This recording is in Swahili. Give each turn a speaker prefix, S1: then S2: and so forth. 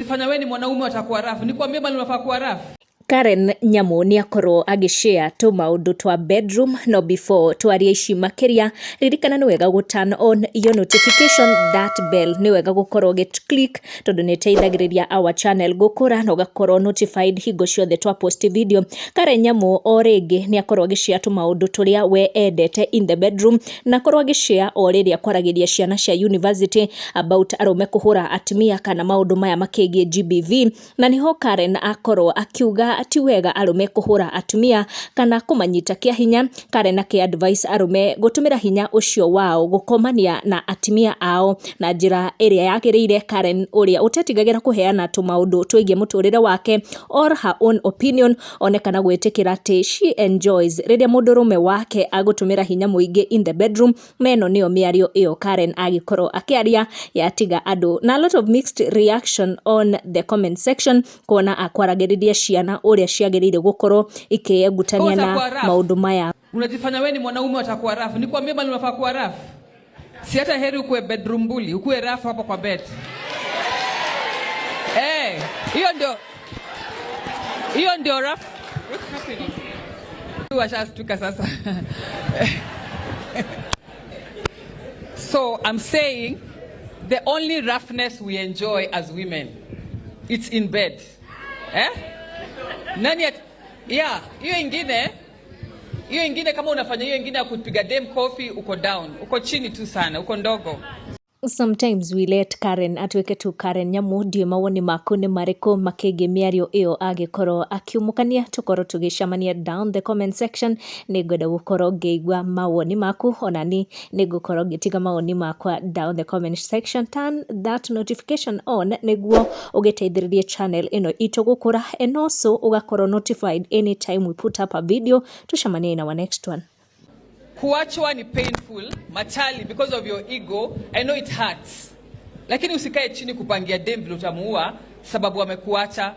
S1: Unajifanya wewe ni mwanaume watakuwa rafu. Nikwambie bali unafaa kuwa rafu.
S2: Karen Nyamu ni akorwo agishare tu maundu twa bedroom no before twaria ici makiria ririkana ni wega gu turn on your notification that bell ni wega gukorwo get click tondu ni teithagiriria our channel gukura no gakorwo notified hingo ciothe twa post video. Karen Nyamu o ringi ni akorwo agishare tu maundu turia we endete in the bedroom na korwo agishare o riria kwaragiria ciana cia university about arume kuhura atumia kana maundu maya makigie GBV na niho Karen akorwo akiuga ati wega arume kuhura atumia kana kumanyita kia hinya. Karen ake advice arume gutumira hinya ucio wao gukomania na atumia ao na njira iria yagiriire. Karen uria utetigagira kuheana tu maundu twigie muturire wake or her own opinion onekana gwitikira ati she enjoys riria mundurume wake agutumira hinya muingi in the bedroom. Meno niyo miario iyo Karen agikorwo akiaria yatiga andu na a lot of mixed reaction on the comment section kuona akwaragiriria ciana uria ciagiriire gukorwo ikiyegutania na maundu maya.
S1: Unajifanya wewe ni mwanaume watakuwa rafu. Nikwambie bali unafaa kuwa rafu. Si hata heri ukue bedroom bully, ukue rafu hapo kwa bed. Hiyo ndio rafu. What's happening? Washastuka sasa. So I'm saying the only roughness we enjoy as women, it's in bed. Nani hiyo ingine kama unafanya hiyo ingine ya kupiga dem coffee uko down, uko chini tu sana, uko ndogo.
S2: Sometimes we let Karen atweke tu Karen Nyamu ndiye mawoni maku ni mariko makege miario iyo agikorwo akiumukania tukorwo tugicamania down the comment section. Ningwenda gukorwo ngeigua mawoni maku onani nigukorwo ngitiga mawoni makwa down the comment section. Turn that notification on niguo ugiteithiririe channel ino itu gukura and also ugakorwo notified anytime we put up a video. Tucamanie in our next one.
S1: Kuachwa ni painful, machali, because of your ego. I know it hurts. Lakini usikae chini kupangia dem vile utamuua sababu amekuacha.